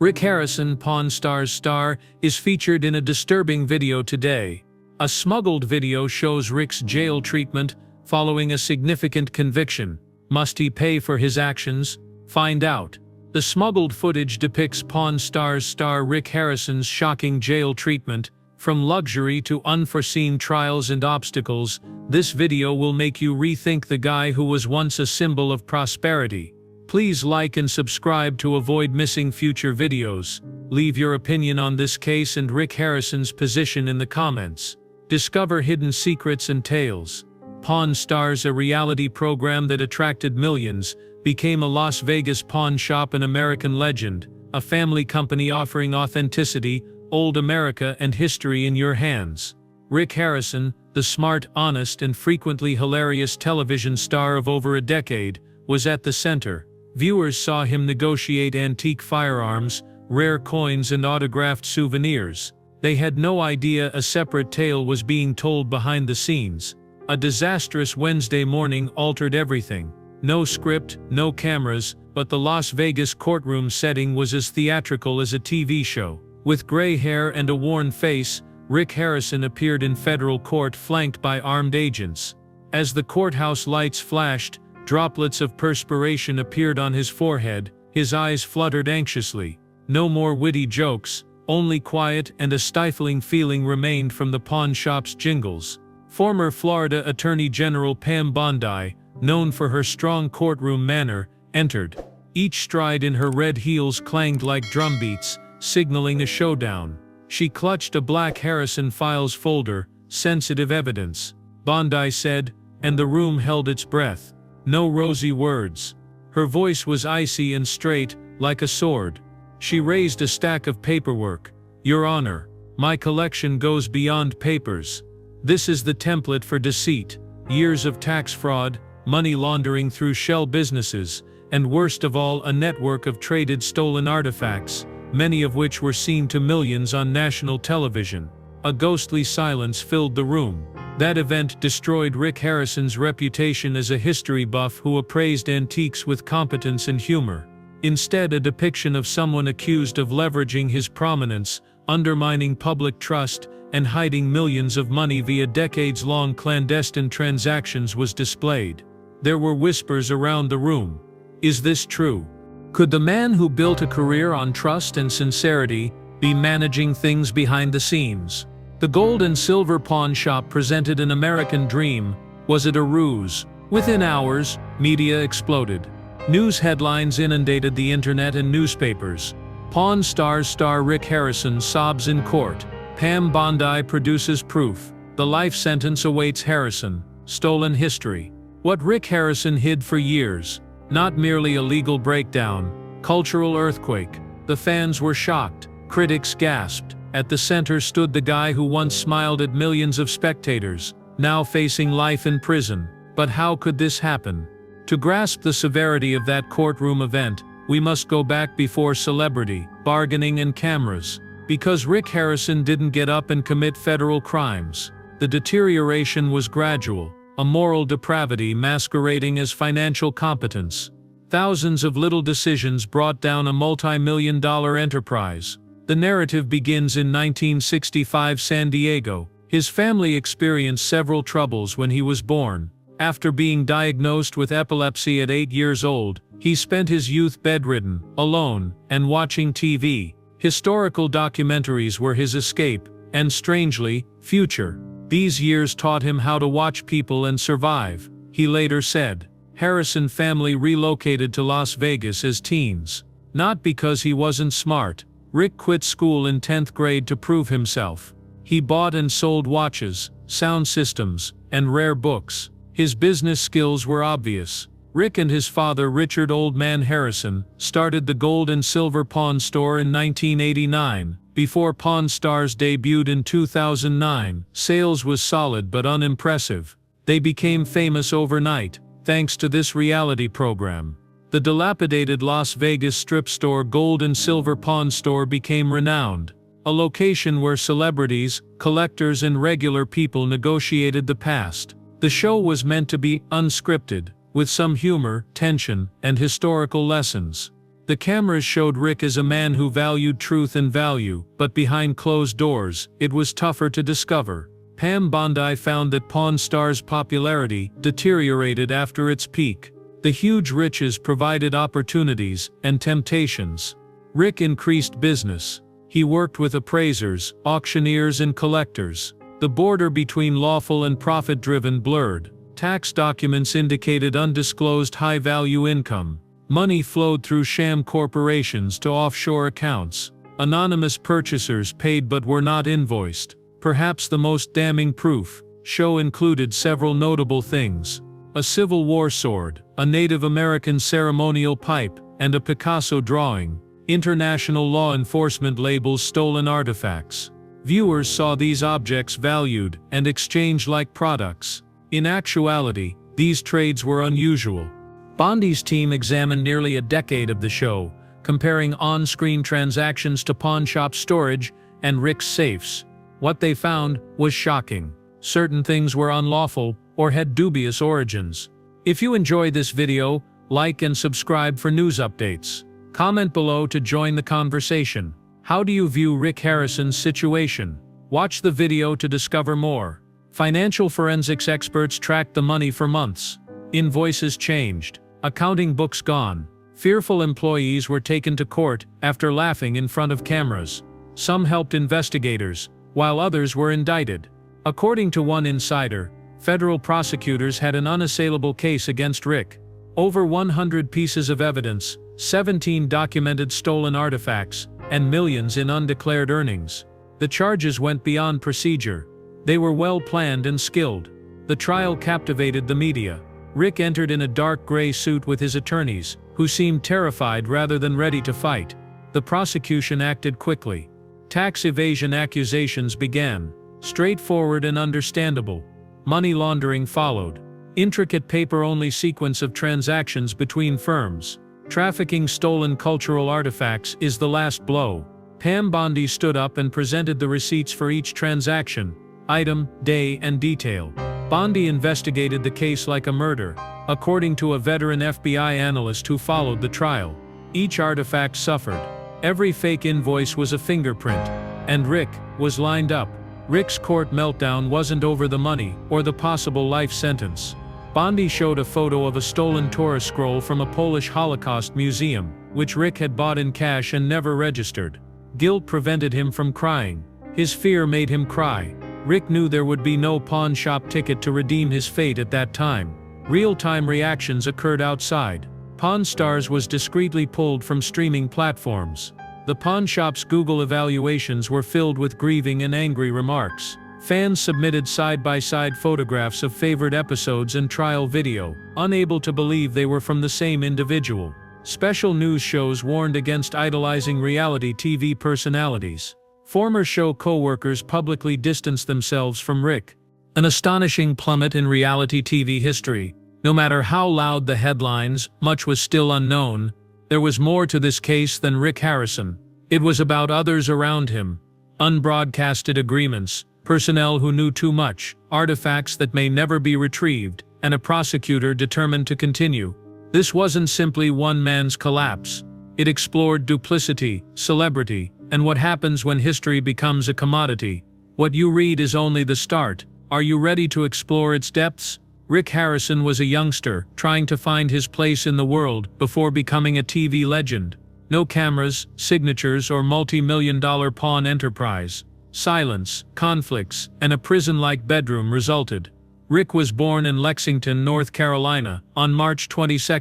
Rick Harrison, Pawn Stars star, is featured in a disturbing video today. A smuggled video shows Rick's jail treatment following a significant conviction. Must he pay for his actions? Find out. The smuggled footage depicts Pawn Stars star Rick Harrison's shocking jail treatment. From luxury to unforeseen trials and obstacles, this video will make you rethink the guy who was once a symbol of prosperity. Please like and subscribe to avoid missing future videos. Leave your opinion on this case and Rick Harrison's position in the comments. Discover hidden secrets and tales. Pawn Stars, a reality program that attracted millions, became a Las Vegas pawn shop, an American legend, a family company offering authenticity, old America and history in your hands. Rick Harrison, the smart, honest and frequently hilarious television star of over a decade, was at the center. Viewers saw him negotiate antique firearms, rare coins and autographed souvenirs. They had no idea a separate tale was being told behind the scenes. A disastrous Wednesday morning altered everything. No script, no cameras, but the Las Vegas courtroom setting was as theatrical as a TV show. With gray hair and a worn face, Rick Harrison appeared in federal court flanked by armed agents. As the courthouse lights flashed, droplets of perspiration appeared on his forehead, his eyes fluttered anxiously. No more witty jokes, only quiet and a stifling feeling remained from the pawn shop's jingles. Former Florida Attorney General Pam Bondi, known for her strong courtroom manner, entered. Each stride in her red heels clanged like drumbeats, signaling a showdown. She clutched a black Harrison Files folder, sensitive evidence. Bondi said, and the room held its breath. No rosy words. Her voice was icy and straight, like a sword. She raised a stack of paperwork. Your Honor, my collection goes beyond papers. This is the template for deceit, years of tax fraud, money laundering through shell businesses, and worst of all, a network of traded stolen artifacts, many of which were seen to millions on national television. A ghostly silence filled the room. That event destroyed Rick Harrison's reputation as a history buff who appraised antiques with competence and humor. Instead, a depiction of someone accused of leveraging his prominence, undermining public trust, and hiding millions of money via decades-long clandestine transactions was displayed. There were whispers around the room. Is this true? Could the man who built a career on trust and sincerity be managing things behind the scenes? The gold and silver pawn shop presented an American dream. Was it a ruse? Within hours, media exploded. News headlines inundated the internet and newspapers. Pawn Stars star Rick Harrison sobs in court. Pam Bondi produces proof. The life sentence awaits Harrison. Stolen history. What Rick Harrison hid for years. Not merely a legal breakdown, cultural earthquake. The fans were shocked. Critics gasped. At the center stood the guy who once smiled at millions of spectators, now facing life in prison. But how could this happen? To grasp the severity of that courtroom event, we must go back before celebrity, bargaining and cameras. Because Rick Harrison didn't get up and commit federal crimes. The deterioration was gradual. A moral depravity masquerading as financial competence. Thousands of little decisions brought down a multi-million-dollar enterprise. The narrative begins in 1965 San Diego. His family experienced several troubles when he was born. After being diagnosed with epilepsy at 8 years old, he spent his youth bedridden, alone, and watching TV. Historical documentaries were his escape, and strangely, future. These years taught him how to watch people and survive, he later said. Harrison family relocated to Las Vegas as teens. Not because he wasn't smart. Rick quit school in 10th grade to prove himself. He bought and sold watches, sound systems, and rare books. His business skills were obvious. Rick and his father Richard "Old Man" Harrison started the gold and silver pawn store in 1989. Before Pawn Stars debuted in 2009, sales was solid but unimpressive. They became famous overnight, thanks to this reality program. The dilapidated Las Vegas strip store Gold and Silver Pawn Store became renowned, a location where celebrities, collectors and regular people negotiated the past. The show was meant to be unscripted, with some humor, tension, and historical lessons. The cameras showed Rick as a man who valued truth and value, but behind closed doors, it was tougher to discover. Pam Bondi found that Pawn Stars' popularity deteriorated after its peak. The huge riches provided opportunities and temptations. Rick increased business. He worked with appraisers, auctioneers, and collectors. The border between lawful and profit-driven blurred. Tax documents indicated undisclosed high-value income. Money flowed through sham corporations to offshore accounts. Anonymous purchasers paid but were not invoiced. Perhaps the most damning proof, show included several notable things: a Civil War sword, a Native American ceremonial pipe, and a Picasso drawing. International law enforcement labels stolen artifacts. Viewers saw these objects valued and exchanged like products. In actuality, these trades were unusual. Bondi's team examined nearly a decade of the show, comparing on-screen transactions to pawnshop storage and Rick's safes. What they found was shocking. Certain things were unlawful or had dubious origins. If you enjoyed this video, like and subscribe for news updates. Comment below to join the conversation. How do you view Rick Harrison's situation? Watch the video to discover more. Financial forensics experts tracked the money for months. Invoices changed. Accounting books gone. Fearful employees were taken to court after laughing in front of cameras. Some helped investigators, while others were indicted. According to one insider, federal prosecutors had an unassailable case against Rick. Over 100 pieces of evidence, 17 documented stolen artifacts, and millions in undeclared earnings. The charges went beyond procedure. They were well planned and skilled. The trial captivated the media. Rick entered in a dark gray suit with his attorneys, who seemed terrified rather than ready to fight. The prosecution acted quickly. Tax evasion accusations began. Straightforward and understandable. Money laundering followed. Intricate paper-only sequence of transactions between firms. Trafficking stolen cultural artifacts is the last blow. Pam Bondi stood up and presented the receipts for each transaction, item, day, and detail. Bondi investigated the case like a murder, according to a veteran FBI analyst who followed the trial. Each artifact suffered. Every fake invoice was a fingerprint. And Rick was lined up. Rick's court meltdown wasn't over the money or the possible life sentence. Bondi showed a photo of a stolen Torah scroll from a Polish Holocaust museum, which Rick had bought in cash and never registered. Guilt prevented him from crying. His fear made him cry. Rick knew there would be no pawn shop ticket to redeem his fate at that time. Real-time reactions occurred outside. Pawn Stars was discreetly pulled from streaming platforms. The pawn shop's Google evaluations were filled with grieving and angry remarks. Fans submitted side-by-side photographs of favorite episodes and trial video, unable to believe they were from the same individual. Special news shows warned against idolizing reality TV personalities. Former show co-workers publicly distanced themselves from Rick. An astonishing plummet in reality TV history. No matter how loud the headlines, much was still unknown. There was more to this case than Rick Harrison. It was about others around him. Unbroadcasted agreements, personnel who knew too much, artifacts that may never be retrieved, and a prosecutor determined to continue. This wasn't simply one man's collapse. It explored duplicity, celebrity, and what happens when history becomes a commodity. What you read is only the start. Are you ready to explore its depths? Rick Harrison was a youngster, trying to find his place in the world before becoming a TV legend. No cameras, signatures, or multi-million-dollar pawn enterprise. Silence, conflicts, and a prison-like bedroom resulted. Rick was born in Lexington, North Carolina, on March 22,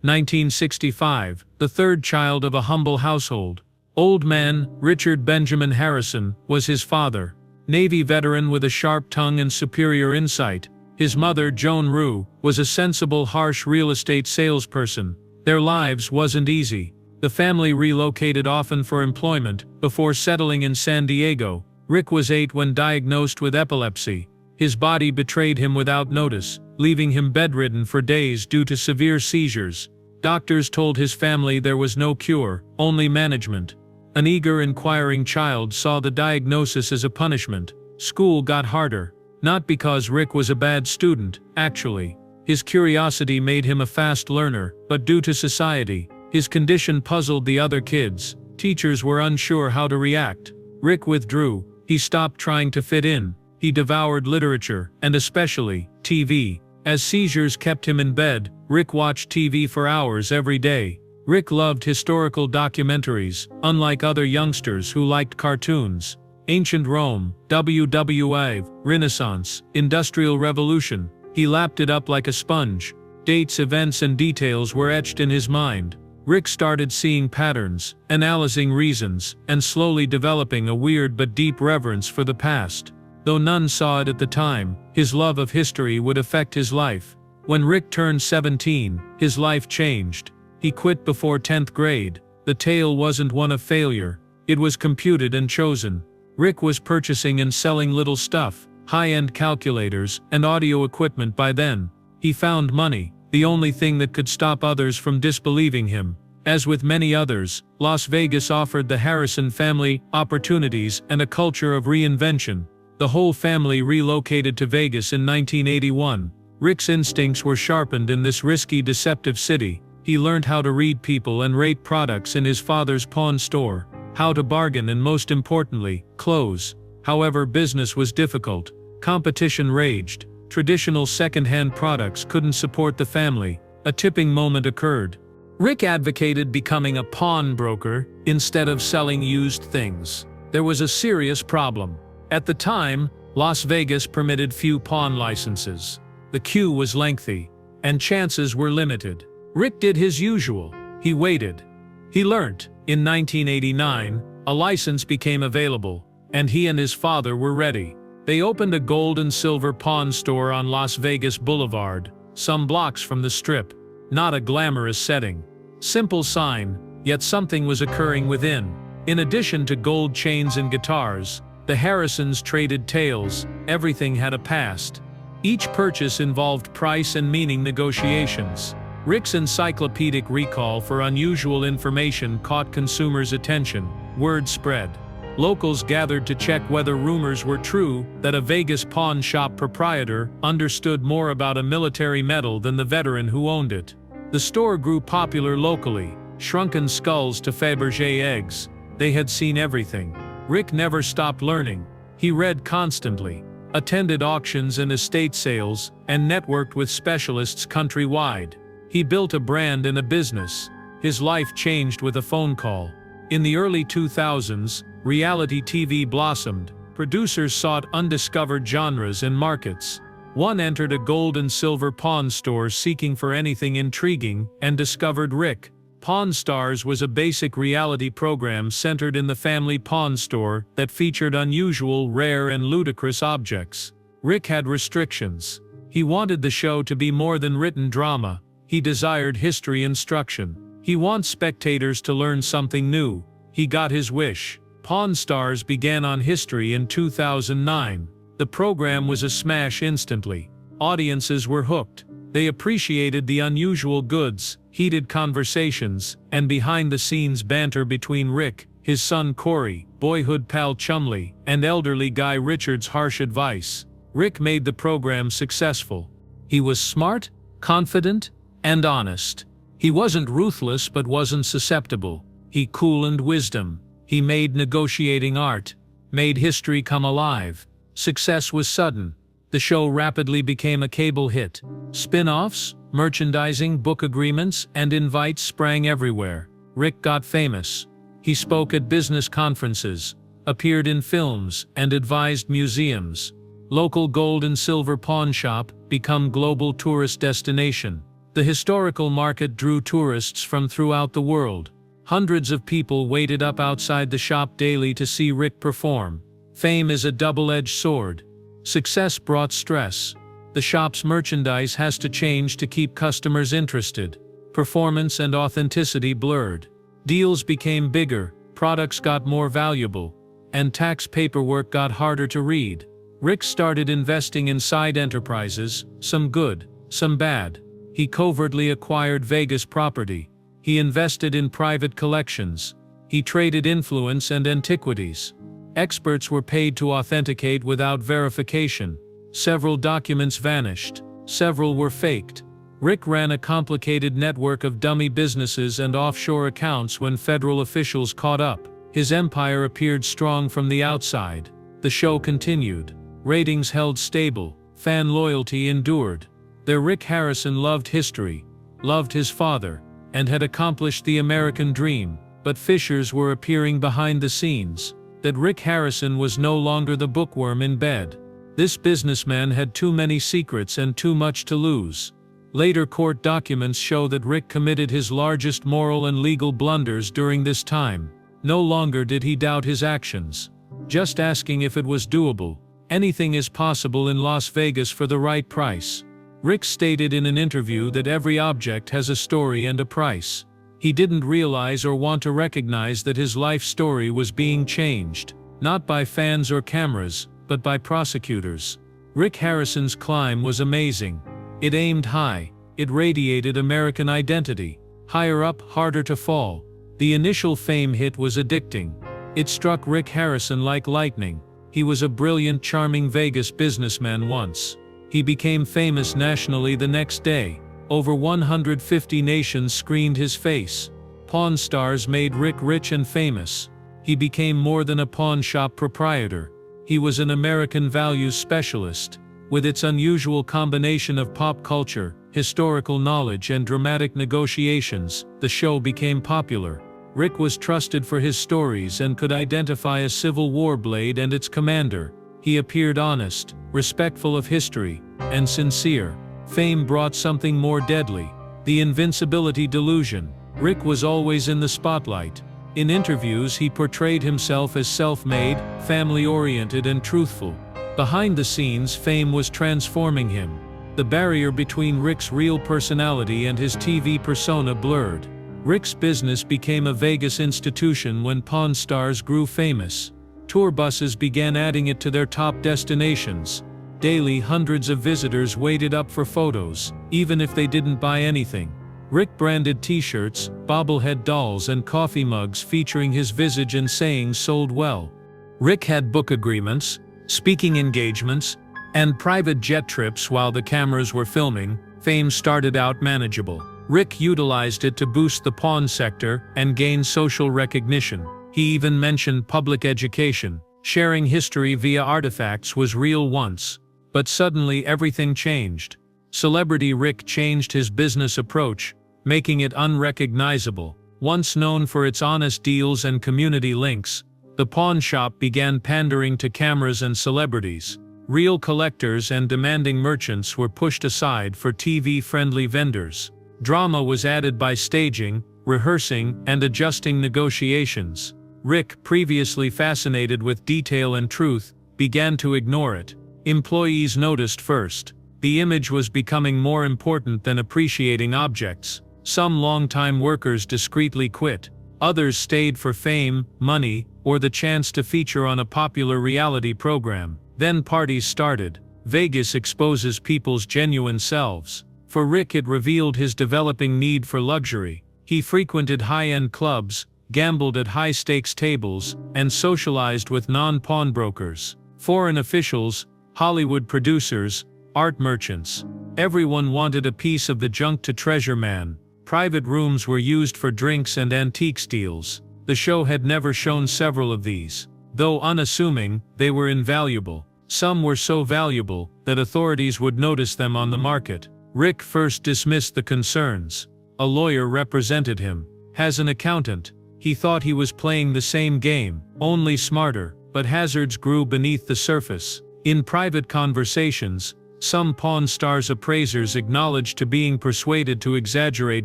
1965, the third child of a humble household. Old man, Richard Benjamin Harrison, was his father. Navy veteran with a sharp tongue and superior insight. His mother, Joan Rue, was a sensible, harsh real estate salesperson. Their lives wasn't easy. The family relocated often for employment, before settling in San Diego. Rick was 8 when diagnosed with epilepsy. His body betrayed him without notice, leaving him bedridden for days due to severe seizures. Doctors told his family there was no cure, only management. An eager, inquiring child saw the diagnosis as a punishment. School got harder. Not because Rick was a bad student, actually. His curiosity made him a fast learner, but due to society, His condition puzzled the other kids. Teachers were unsure how to react. Rick withdrew. He stopped trying to fit in. He devoured literature, and especially TV. As seizures kept him in bed, Rick watched TV for hours every day. Rick loved historical documentaries, unlike other youngsters who liked cartoons. Ancient Rome, WWI, Renaissance, Industrial Revolution. He lapped it up like a sponge. Dates, events, and details were etched in his mind. Rick started seeing patterns, analyzing reasons, and slowly developing a weird but deep reverence for the past. Though none saw it at the time, his love of history would affect his life. When Rick turned 17, his life changed. He quit before 10th grade. The tale wasn't one of failure. It was computed and chosen. Rick was purchasing and selling little stuff, high-end calculators, and audio equipment by then. He found money, the only thing that could stop others from disbelieving him. As with many others, Las Vegas offered the Harrison family opportunities and a culture of reinvention. The whole family relocated to Vegas in 1981. Rick's instincts were sharpened in this risky, deceptive city. He learned how to read people and rate products in his father's pawn store, how to bargain and, most importantly, close. However, business was difficult. Competition raged. Traditional second-hand products couldn't support the family. A tipping moment occurred. Rick advocated becoming a pawnbroker instead of selling used things. There was a serious problem. At the time, Las Vegas permitted few pawn licenses. The queue was lengthy, and chances were limited. Rick did his usual. He waited. He learnt. In 1989, a license became available, and he and his father were ready. They opened a gold and silver pawn store on Las Vegas Boulevard, some blocks from the Strip. Not a glamorous setting. Simple sign, yet something was occurring within. In addition to gold chains and guitars, the Harrisons traded tales. Everything had a past. Each purchase involved price and meaning negotiations. Rick's encyclopedic recall for unusual information caught consumers' attention. Word spread. Locals gathered to check whether rumors were true that a Vegas pawn shop proprietor understood more about a military medal than the veteran who owned it. The store grew popular locally. Shrunken skulls to Fabergé eggs. They had seen everything. Rick never stopped learning. He read constantly, attended auctions and estate sales, and networked with specialists countrywide. He built a brand and a business. His life changed with a phone call. In the early 2000s, reality TV blossomed. Producers sought undiscovered genres and markets. One entered a gold and silver pawn store seeking for anything intriguing and discovered Rick. Pawn Stars was a basic reality program centered in the family pawn store that featured unusual, rare, and ludicrous objects. Rick had restrictions. He wanted the show to be more than written drama. He desired history instruction. He wanted spectators to learn something new. He got his wish. Pawn Stars began on history in 2009. The program was a smash instantly. Audiences were hooked. They appreciated the unusual goods, heated conversations, and behind-the-scenes banter between Rick, his son Corey, boyhood pal Chumley, and elderly Guy Richards' harsh advice. Rick made the program successful. He was smart, confident, and honest. He wasn't ruthless but wasn't susceptible. He cooled wisdom. He made negotiating art. Made history come alive. Success was sudden. The show rapidly became a cable hit. Spin-offs, merchandising, book agreements, and invites sprang everywhere. Rick got famous. He spoke at business conferences, appeared in films, and advised museums. Local gold and silver pawn shop became global tourist destination. The historical market drew tourists from throughout the world. Hundreds of people waited up outside the shop daily to see Rick perform. Fame is a double-edged sword. Success brought stress. The shop's merchandise has to change to keep customers interested. Performance and authenticity blurred. Deals became bigger, products got more valuable, and tax paperwork got harder to read. Rick started investing in side enterprises, some good, some bad. He covertly acquired Vegas property. He invested in private collections. He traded influence and antiquities. Experts were paid to authenticate without verification. Several documents vanished. Several were faked. Rick ran a complicated network of dummy businesses and offshore accounts when federal officials caught up. His empire appeared strong from the outside. The show continued. Ratings held stable. Fan loyalty endured. Rick Harrison loved history, loved his father, and had accomplished the American dream. But fissures were appearing behind the scenes. That Rick Harrison was no longer the bookworm in bed. This businessman had too many secrets and too much to lose. Later court documents show that Rick committed his largest moral and legal blunders during this time. No longer did he doubt his actions, just asking if it was doable. Anything is possible in Las Vegas for the right price. Rick stated in an interview that every object has a story and a price. He didn't realize or want to recognize that his life story was being changed, not by fans or cameras, but by prosecutors. Rick Harrison's climb was amazing. It aimed high. It radiated American identity. Higher up, harder to fall. The initial fame hit was addicting. It struck Rick Harrison like lightning. He was a brilliant, charming Vegas businessman once. He became famous nationally the next day. Over 150 nations screened his face. Pawn Stars made Rick rich and famous. He became more than a pawn shop proprietor. He was an American values specialist. With its unusual combination of pop culture, historical knowledge and dramatic negotiations, the show became popular. Rick was trusted for his stories and could identify a Civil War blade and its commander. He appeared honest, respectful of history, and sincere. Fame brought something more deadly: the invincibility delusion. Rick was always in the spotlight. In interviews, he portrayed himself as self-made, family-oriented and truthful. Behind the scenes, fame was transforming him. The barrier between Rick's real personality and his TV persona blurred. Rick's business became a Vegas institution when Pawn Stars grew famous. Tour buses began adding it to their top destinations. Daily, hundreds of visitors waited up for photos, even if they didn't buy anything. Rick-branded t-shirts, bobblehead dolls and coffee mugs featuring his visage and sayings sold well. Rick had book agreements, speaking engagements, and private jet trips while the cameras were filming. Fame started out manageable. Rick utilized it to boost the pawn sector and gain social recognition. He even mentioned public education. Sharing history via artifacts was real once. But suddenly everything changed. Celebrity Rick changed his business approach, making it unrecognizable. Once known for its honest deals and community links, the pawn shop began pandering to cameras and celebrities. Real collectors and demanding merchants were pushed aside for TV-friendly vendors. Drama was added by staging, rehearsing, and adjusting negotiations. Rick, previously fascinated with detail and truth, began to ignore it. Employees noticed first. The image was becoming more important than appreciating objects. Some longtime workers discreetly quit. Others stayed for fame, money, or the chance to feature on a popular reality program. Then parties started. Vegas exposes people's genuine selves. For Rick, it revealed his developing need for luxury. He frequented high-end clubs, gambled at high-stakes tables, and socialized with non-pawnbrokers. Foreign officials, Hollywood producers, art merchants. Everyone wanted a piece of the junk-to-treasure man. Private rooms were used for drinks and antique steals. The show had never shown several of these. Though unassuming, they were invaluable. Some were so valuable that authorities would notice them on the market. Rick first dismissed the concerns. A lawyer represented him. As an accountant, he thought he was playing the same game, only smarter, but hazards grew beneath the surface. In private conversations, some Pawn Stars appraisers acknowledged to being persuaded to exaggerate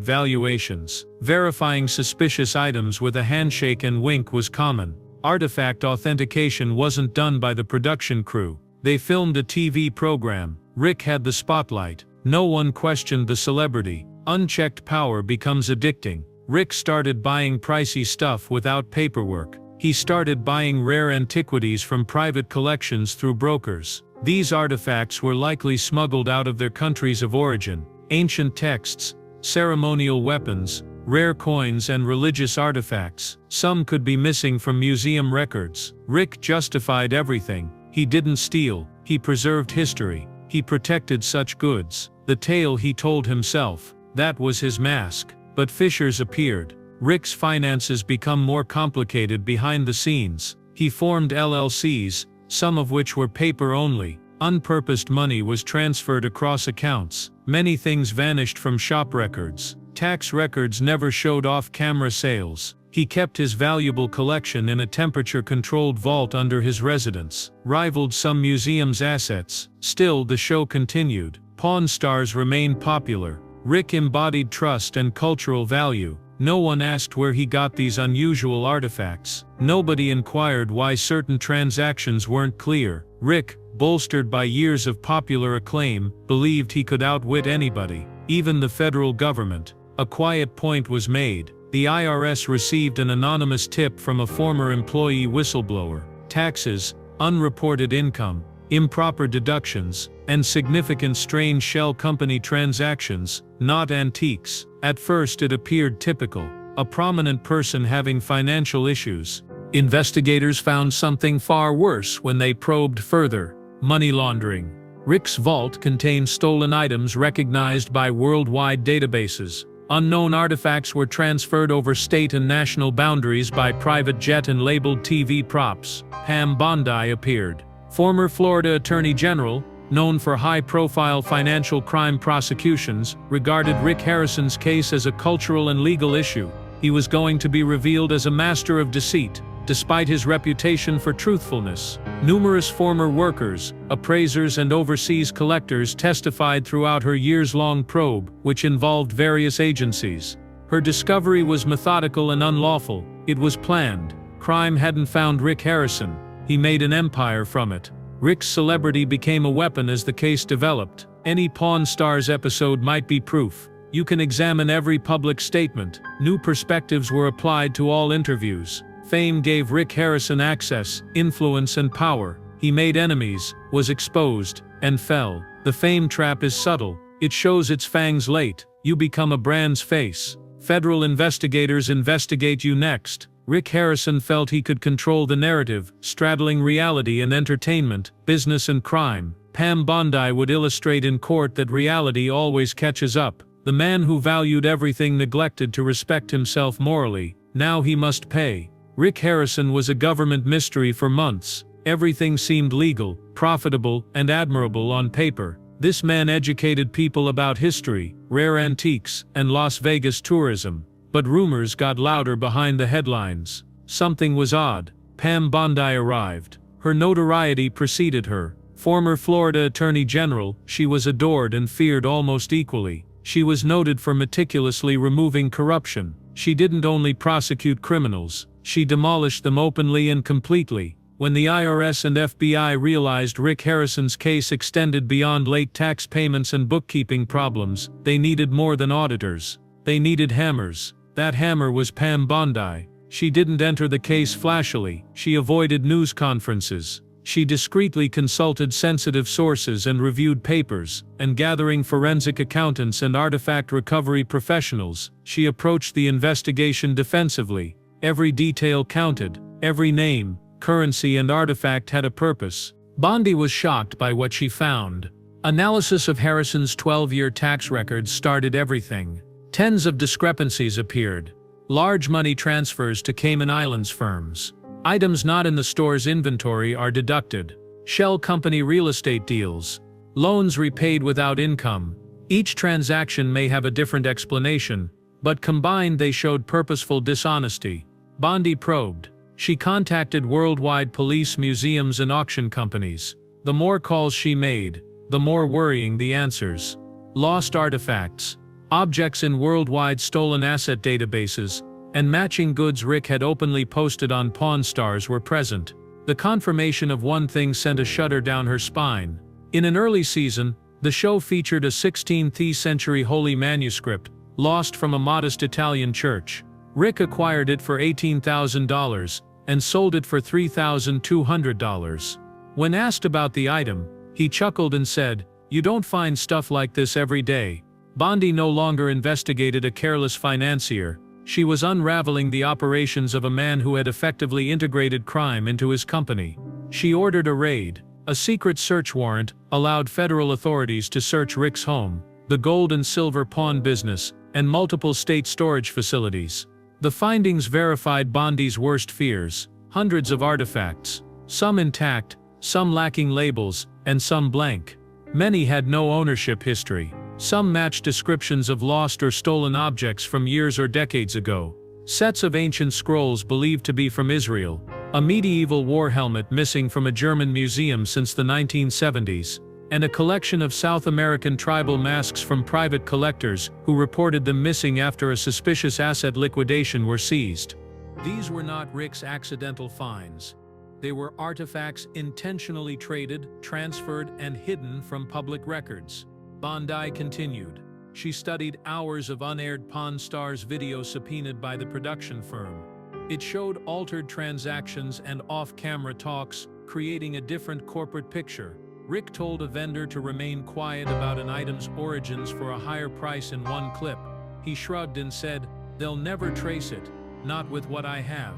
valuations. Verifying suspicious items with a handshake and wink was common. Artifact authentication wasn't done by the production crew. They filmed a TV program. Rick had the spotlight. No one questioned the celebrity. Unchecked power becomes addicting. Rick started buying pricey stuff without paperwork. He started buying rare antiquities from private collections through brokers. These artifacts were likely smuggled out of their countries of origin. Ancient texts, ceremonial weapons, rare coins and religious artifacts. Some could be missing from museum records. Rick justified everything. He didn't steal. He preserved history. He protected such goods. The tale he told himself. That was his mask. But fissures appeared. Rick's finances become more complicated behind the scenes. He formed LLCs, some of which were paper only. Unpurposed money was transferred across accounts. Many things vanished from shop records. Tax records never showed off-camera sales. He kept his valuable collection in a temperature-controlled vault under his residence. Rivaled some museums' assets. Still, the show continued. Pawn Stars remained popular. Rick embodied trust and cultural value. No one asked where he got these unusual artifacts. Nobody inquired why certain transactions weren't clear. Rick, bolstered by years of popular acclaim, believed he could outwit anybody, even the federal government. A quiet point was made. The IRS received an anonymous tip from a former employee whistleblower. Taxes, unreported income, improper deductions, and significant strange shell company transactions, not antiques. At first it appeared typical, a prominent person having financial issues. Investigators found something far worse when they probed further: money laundering. Rick's vault contained stolen items recognized by worldwide databases. Unknown artifacts were transferred over state and national boundaries by private jet and labeled TV props. Pam Bondi appeared. Former Florida Attorney General, known for high-profile financial crime prosecutions, regarded Rick Harrison's case as a cultural and legal issue. He was going to be revealed as a master of deceit, despite his reputation for truthfulness. Numerous former workers, appraisers and overseas collectors testified throughout her years-long probe, which involved various agencies. Her discovery was methodical and unlawful. It was planned. Crime hadn't found Rick Harrison. He made an empire from it. Rick's celebrity became a weapon as the case developed. Any Pawn Stars episode might be proof. You can examine every public statement. New perspectives were applied to all interviews. Fame gave Rick Harrison access, influence and power. He made enemies, was exposed, and fell. The fame trap is subtle. It shows its fangs late. You become a brand's face. Federal investigators investigate you next. Rick Harrison felt he could control the narrative, straddling reality and entertainment, business and crime. Pam Bondi would illustrate in court that reality always catches up. The man who valued everything neglected to respect himself morally. Now he must pay. Rick Harrison was a government mystery for months. Everything seemed legal, profitable, and admirable on paper. This man educated people about history, rare antiques, and Las Vegas tourism. But rumors got louder behind the headlines. Something was odd. Pam Bondi arrived. Her notoriety preceded her. Former Florida Attorney General, she was adored and feared almost equally. She was noted for meticulously removing corruption. She didn't only prosecute criminals. She demolished them openly and completely. When the IRS and FBI realized Rick Harrison's case extended beyond late tax payments and bookkeeping problems, they needed more than auditors. They needed hammers. That hammer was Pam Bondi. She didn't enter the case flashily. She avoided news conferences. She discreetly consulted sensitive sources and reviewed papers, and gathering forensic accountants and artifact recovery professionals, she approached the investigation defensively. Every detail counted. Every name, currency and artifact had a purpose. Bondi was shocked by what she found. Analysis of Harrison's 12-year tax records started everything. Tens of discrepancies appeared. Large money transfers to Cayman Islands firms. Items not in the store's inventory are deducted. Shell company real estate deals. Loans repaid without income. Each transaction may have a different explanation, but combined they showed purposeful dishonesty. Bondi probed. She contacted worldwide police, museums and auction companies. The more calls she made, the more worrying the answers. Lost artifacts. Objects in worldwide stolen asset databases, and matching goods Rick had openly posted on Pawn Stars were present. The confirmation of one thing sent a shudder down her spine. In an early season, the show featured a 16th century holy manuscript, lost from a modest Italian church. Rick acquired it for $18,000 and sold it for $3,200. When asked about the item, he chuckled and said, "You don't find stuff like this every day." Bondi no longer investigated a careless financier. She was unraveling the operations of a man who had effectively integrated crime into his company. She ordered a raid. A secret search warrant allowed federal authorities to search Rick's home, the gold and silver pawn business, and multiple state storage facilities. The findings verified Bondi's worst fears: hundreds of artifacts, some intact, some lacking labels, and some blank. Many had no ownership history. Some matched descriptions of lost or stolen objects from years or decades ago. Sets of ancient scrolls believed to be from Israel, a medieval war helmet missing from a German museum since the 1970s, and a collection of South American tribal masks from private collectors who reported them missing after a suspicious asset liquidation were seized. These were not Rick's accidental finds. They were artifacts intentionally traded, transferred, and hidden from public records. Bondi continued. She studied hours of unaired Pawn Stars video subpoenaed by the production firm. It showed altered transactions and off-camera talks, creating a different corporate picture. Rick told a vendor to remain quiet about an item's origins for a higher price in one clip. He shrugged and said, "They'll never trace it, not with what I have."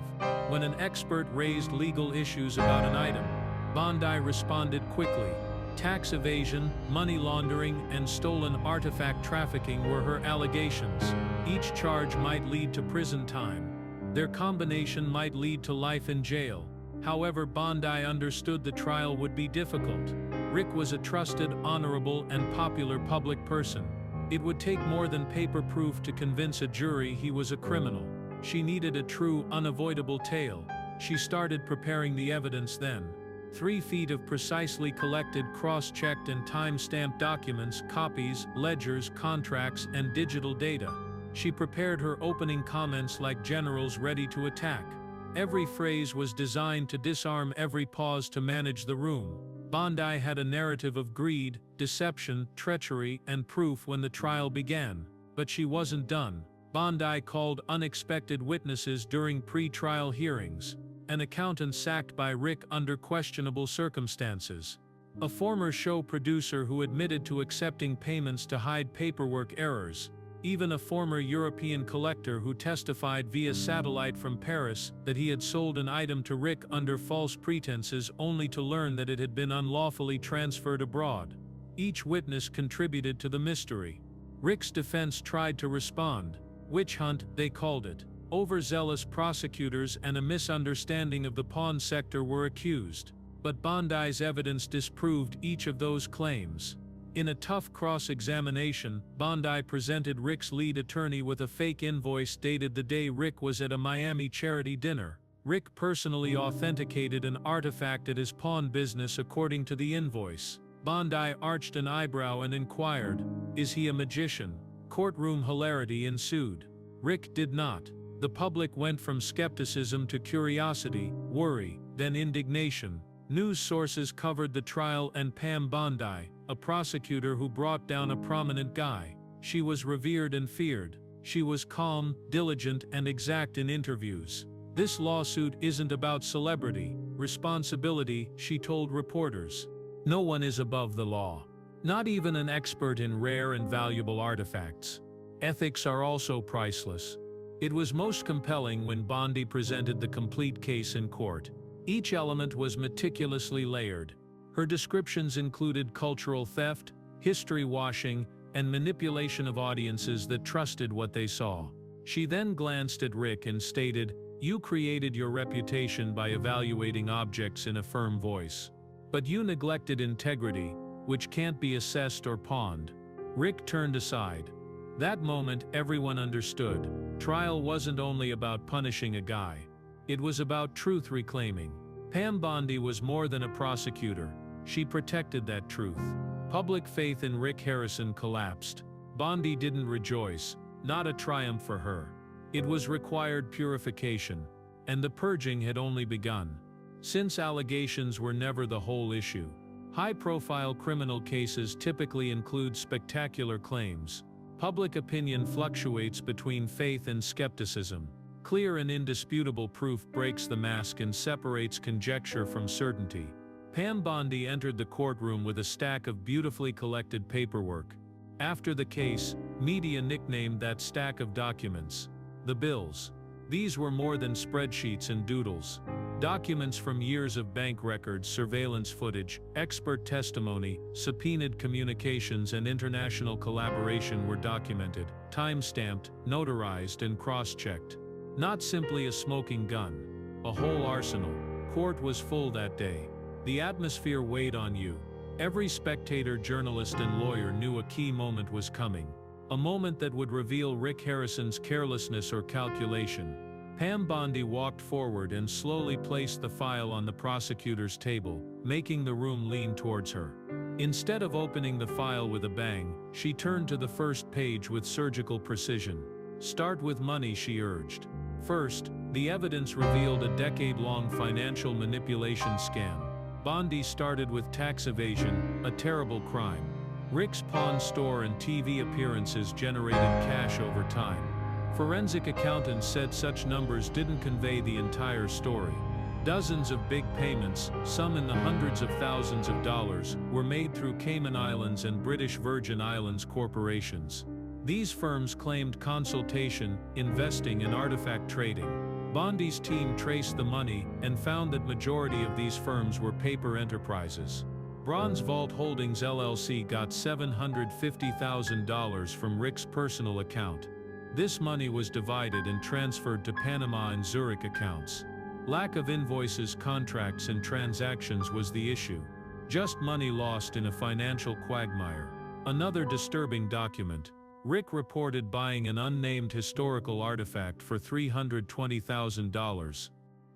When an expert raised legal issues about an item, Bondi responded quickly. Tax evasion, money laundering, and stolen artifact trafficking were her allegations. Each charge might lead to prison time. Their combination might lead to life in jail. However, Bondi understood the trial would be difficult. Rick was a trusted, honorable, and popular public person. It would take more than paper proof to convince a jury he was a criminal. She needed a true, unavoidable tale. She started preparing the evidence then. 3 feet of precisely collected, cross-checked, and time-stamped documents, copies, ledgers, contracts, and digital data. She prepared her opening comments like generals ready to attack. Every phrase was designed to disarm every pause to manage the room. Bondi had a narrative of greed, deception, treachery, and proof when the trial began. But she wasn't done. Bondi called unexpected witnesses during pre-trial hearings. An accountant sacked by Rick under questionable circumstances. A former show producer who admitted to accepting payments to hide paperwork errors. Even a former European collector who testified via satellite from Paris that he had sold an item to Rick under false pretenses only to learn that it had been unlawfully transferred abroad. Each witness contributed to the mystery. Rick's defense tried to respond. Witch hunt, they called it. Overzealous prosecutors and a misunderstanding of the pawn sector were accused. But Bondi's evidence disproved each of those claims. In a tough cross-examination, Bondi presented Rick's lead attorney with a fake invoice dated the day Rick was at a Miami charity dinner. Rick personally authenticated an artifact at his pawn business according to the invoice. Bondi arched an eyebrow and inquired, "Is he a magician?" Courtroom hilarity ensued. Rick did not. The public went from skepticism to curiosity, worry, then indignation. News sources covered the trial and Pam Bondi, a prosecutor who brought down a prominent guy. She was revered and feared. She was calm, diligent, and exact in interviews. "This lawsuit isn't about celebrity, responsibility," she told reporters. "No one is above the law. Not even an expert in rare and valuable artifacts. Ethics are also priceless." It was most compelling when Bondi presented the complete case in court. Each element was meticulously layered. Her descriptions included cultural theft, history washing, and manipulation of audiences that trusted what they saw. She then glanced at Rick and stated, "You created your reputation by evaluating objects in a firm voice. But you neglected integrity, which can't be assessed or pawned." Rick turned aside. That moment, everyone understood. Trial wasn't only about punishing a guy. It was about truth reclaiming. Pam Bondi was more than a prosecutor. She protected that truth. Public faith in Rick Harrison collapsed. Bondi didn't rejoice, not a triumph for her. It was required purification. And the purging had only begun. Since allegations were never the whole issue. High-profile criminal cases typically include spectacular claims. Public opinion fluctuates between faith and skepticism. Clear and indisputable proof breaks the mask and separates conjecture from certainty. Pam Bondi entered the courtroom with a stack of beautifully collected paperwork. After the case, media nicknamed that stack of documents the bills. These were more than spreadsheets and doodles. Documents from years of bank records, surveillance footage, expert testimony, subpoenaed communications and international collaboration were documented, time-stamped, notarized and cross-checked. Not simply a smoking gun. A whole arsenal. Court was full that day. The atmosphere weighed on you. Every spectator, journalist and lawyer knew a key moment was coming. A moment that would reveal Rick Harrison's carelessness or calculation. Pam Bondi walked forward and slowly placed the file on the prosecutor's table, making the room lean towards her. Instead of opening the file with a bang, she turned to the first page with surgical precision. "Start with money," she urged. First, the evidence revealed a decade-long financial manipulation scam. Bondi started with tax evasion, a terrible crime. Rick's pawn store and TV appearances generated cash over time. Forensic accountants said such numbers didn't convey the entire story. Dozens of big payments, some in the hundreds of thousands of dollars, were made through Cayman Islands and British Virgin Islands corporations. These firms claimed consultation, investing and artifact trading. Bondi's team traced the money and found that majority of these firms were paper enterprises. Bronze Vault Holdings LLC got $750,000 from Rick's personal account. This money was divided and transferred to Panama and Zurich accounts. Lack of invoices, contracts and transactions was the issue. Just money lost in a financial quagmire. Another disturbing document. Rick reported buying an unnamed historical artifact for $320,000.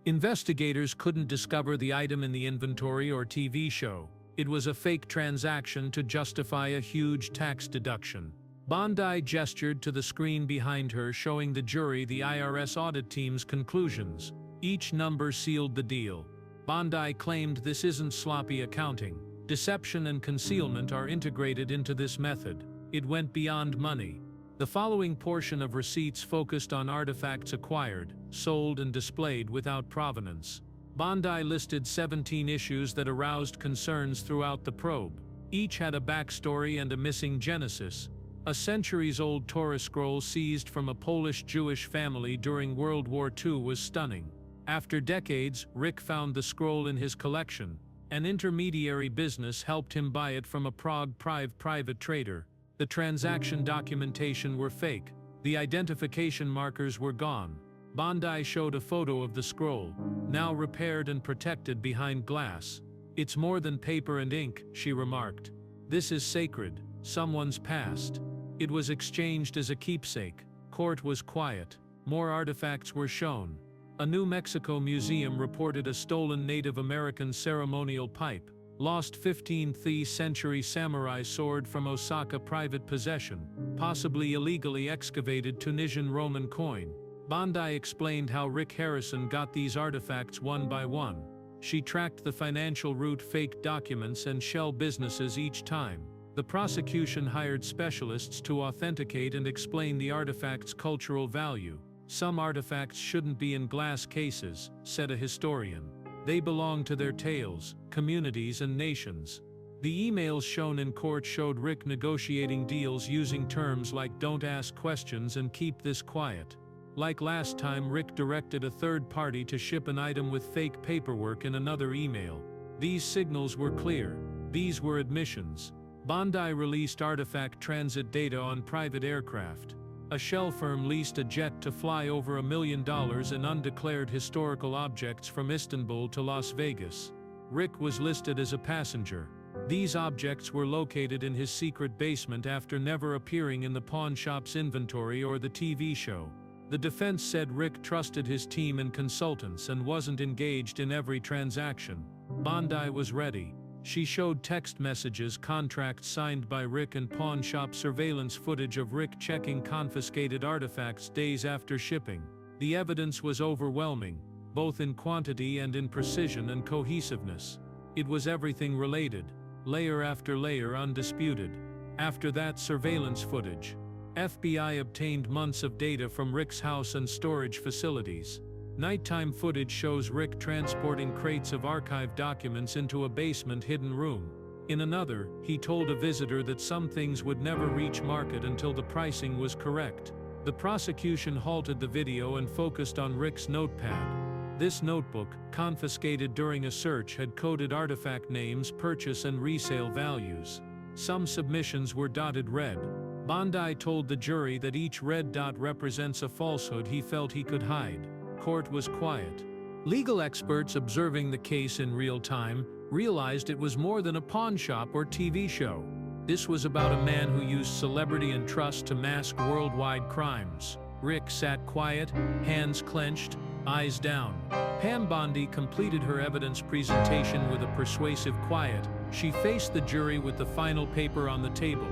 Investigators couldn't discover the item in the inventory or TV show. It was a fake transaction to justify a huge tax deduction. Bondi gestured to the screen behind her, showing the jury the IRS audit team's conclusions. Each number sealed the deal. Bondi claimed this isn't sloppy accounting. Deception and concealment are integrated into this method. It went beyond money. The following portion of receipts focused on artifacts acquired, sold and displayed without provenance. Bondi listed 17 issues that aroused concerns throughout the probe. Each had a backstory and a missing genesis. A centuries-old Torah scroll seized from a Polish Jewish family during World War II was stunning. After decades, Rick found the scroll in his collection. An intermediary business helped him buy it from a Prague private trader. The transaction documentation were fake. The identification markers were gone. Bondi showed a photo of the scroll, now repaired and protected behind glass. "It's more than paper and ink," she remarked. "This is sacred, someone's past." It was exchanged as a keepsake. Court was quiet. More artifacts were shown. A New Mexico museum reported a stolen Native American ceremonial pipe, lost 15th century samurai sword from Osaka private possession, possibly illegally excavated Tunisian Roman coin. Bondi explained how Rick Harrison got these artifacts one by one. She tracked the financial route, fake documents and shell businesses each time. The prosecution hired specialists to authenticate and explain the artifact's cultural value. "Some artifacts shouldn't be in glass cases," said a historian. "They belong to their tales, communities and nations." The emails shown in court showed Rick negotiating deals using terms like "don't ask questions" and "keep this quiet." Like last time, Rick directed a third party to ship an item with fake paperwork in another email. These signals were clear. These were admissions. Bondi released artifact transit data on private aircraft. A shell firm leased a jet to fly over $1 million in undeclared historical objects from Istanbul to Las Vegas. Rick was listed as a passenger. These objects were located in his secret basement after never appearing in the pawn shop's inventory or the TV show. The defense said Rick trusted his team and consultants and wasn't engaged in every transaction. Bondi was ready. She showed text messages, contracts signed by Rick and pawn shop surveillance footage of Rick checking confiscated artifacts days after shipping. The evidence was overwhelming, both in quantity and in precision and cohesiveness. It was everything related, layer after layer, undisputed. After that, surveillance footage. FBI obtained months of data from Rick's house and storage facilities. Nighttime footage shows Rick transporting crates of archived documents into a basement hidden room. In another, he told a visitor that some things would never reach market until the pricing was correct. The prosecution halted the video and focused on Rick's notepad. This notebook, confiscated during a search, had coded artifact names, purchase and resale values. Some submissions were dotted red. Bondi told the jury that each red dot represents a falsehood he felt he could hide. Court was quiet. Legal experts observing the case in real time realized it was more than a pawn shop or TV show. This was about a man who used celebrity and trust to mask worldwide crimes. Rick sat quiet, hands clenched, eyes down. Pam Bondi completed her evidence presentation with a persuasive quiet. She faced the jury with the final paper on the table.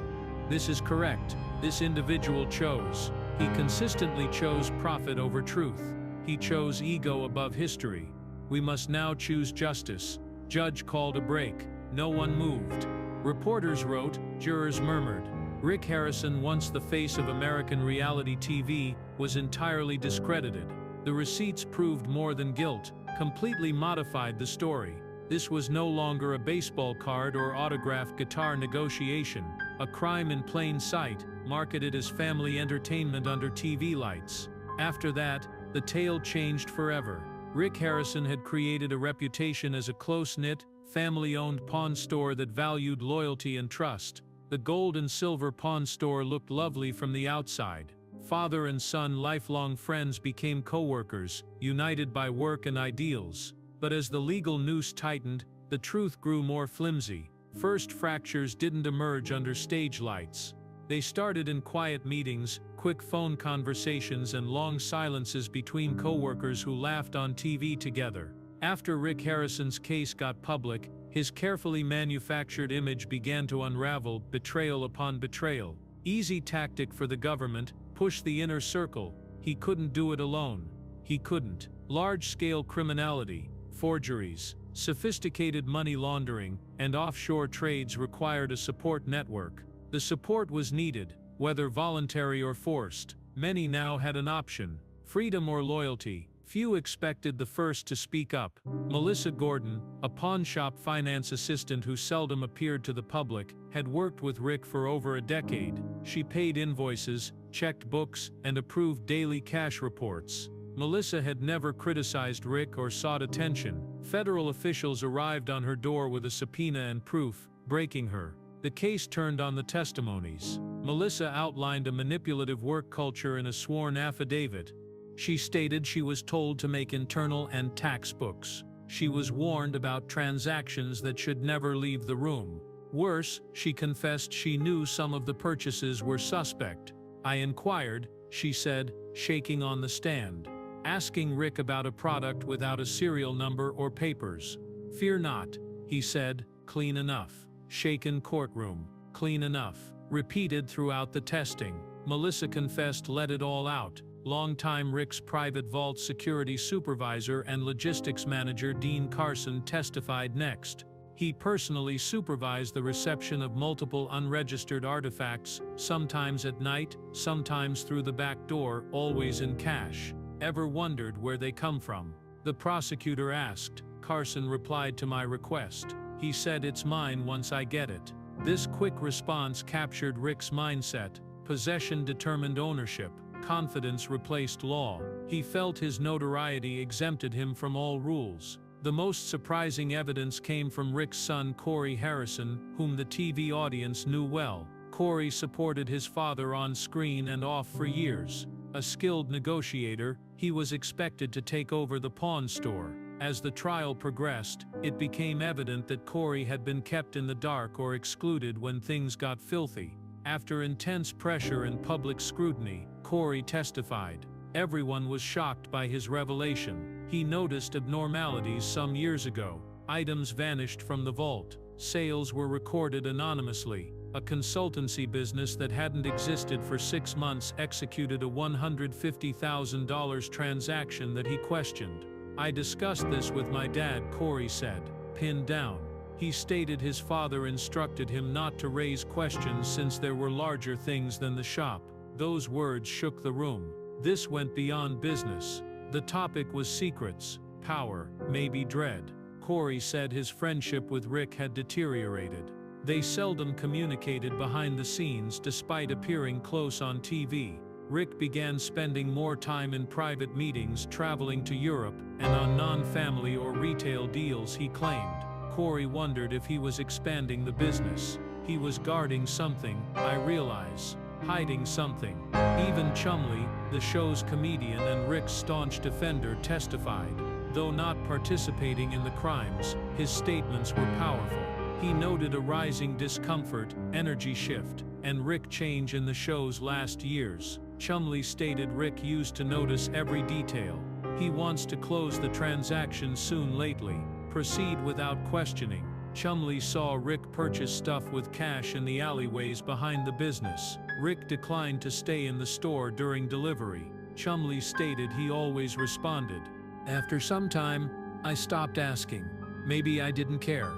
This is correct. This individual chose. He consistently chose profit over truth. He chose ego above history. We must now choose justice. Judge called a break. No one moved. Reporters wrote, jurors murmured. Rick Harrison, once the face of American reality TV, was entirely discredited. The receipts proved more than guilt, completely modified the story. This was no longer a baseball card or autographed guitar negotiation, a crime in plain sight, marketed as family entertainment under TV lights. After that, the tale changed forever. Rick Harrison had created a reputation as a close-knit, family-owned pawn store that valued loyalty and trust. The gold and silver pawn store looked lovely from the outside. Father and son, lifelong friends, became co-workers, united by work and ideals. But as the legal noose tightened, the truth grew more flimsy. First fractures didn't emerge under stage lights. They started in quiet meetings, quick phone conversations and long silences between co-workers who laughed on TV together. After Rick Harrison's case got public, his carefully manufactured image began to unravel, betrayal upon betrayal. Easy tactic for the government, push the inner circle. He couldn't do it alone. He couldn't. Large-scale criminality, forgeries, sophisticated money laundering, and offshore trades required a support network. The support was needed, whether voluntary or forced. Many now had an option: freedom or loyalty. Few expected the first to speak up. Melissa Gordon, a pawn shop finance assistant who seldom appeared to the public, had worked with Rick for over a decade. She paid invoices, checked books, and approved daily cash reports. Melissa had never criticized Rick or sought attention. Federal officials arrived on her door with a subpoena and proof, breaking her. The case turned on the testimonies. Melissa outlined a manipulative work culture in a sworn affidavit. She stated she was told to make internal and tax books. She was warned about transactions that should never leave the room. Worse, she confessed she knew some of the purchases were suspect. I inquired, she said, shaking on the stand, asking Rick about a product without a serial number or papers. Fear not, he said, clean enough. Shaken courtroom, clean enough. Repeated throughout the testing. Melissa confessed, let it all out. Longtime Rick's private vault security supervisor and logistics manager Dean Carson testified next. He personally supervised the reception of multiple unregistered artifacts, sometimes at night, sometimes through the back door, always in cash. Ever wondered where they come from? The prosecutor asked. Carson replied to my request. He said, it's mine once I get it. This quick response captured Rick's mindset. Possession determined ownership. Confidence replaced law. He felt his notoriety exempted him from all rules. The most surprising evidence came from Rick's son Corey Harrison, whom the TV audience knew well. Corey supported his father on screen and off for years. A skilled negotiator, he was expected to take over the pawn store. As the trial progressed, it became evident that Corey had been kept in the dark or excluded when things got filthy. After intense pressure and public scrutiny, Corey testified. Everyone was shocked by his revelation. He noticed abnormalities some years ago. Items vanished from the vault. Sales were recorded anonymously. A consultancy business that hadn't existed for 6 months executed a $150,000 transaction that he questioned. I discussed this with my dad, Corey said, pinned down. He stated his father instructed him not to raise questions since there were larger things than the shop. Those words shook the room. This went beyond business. The topic was secrets, power, maybe dread. Corey said his friendship with Rick had deteriorated. They seldom communicated behind the scenes despite appearing close on TV. Rick began spending more time in private meetings, traveling to Europe, and on non-family or retail deals, he claimed. Corey wondered if he was expanding the business. He was guarding something, I realize. Hiding something. Even Chumley, the show's comedian and Rick's staunch defender, testified. Though not participating in the crimes, his statements were powerful. He noted a rising discomfort, energy shift, and Rick change in the show's last years. Chumley stated Rick used to notice every detail. He wants to close the transaction soon lately. Proceed without questioning. Chumley saw Rick purchase stuff with cash in the alleyways behind the business. Rick declined to stay in the store during delivery. Chumley stated he always responded. After some time, I stopped asking. Maybe I didn't care.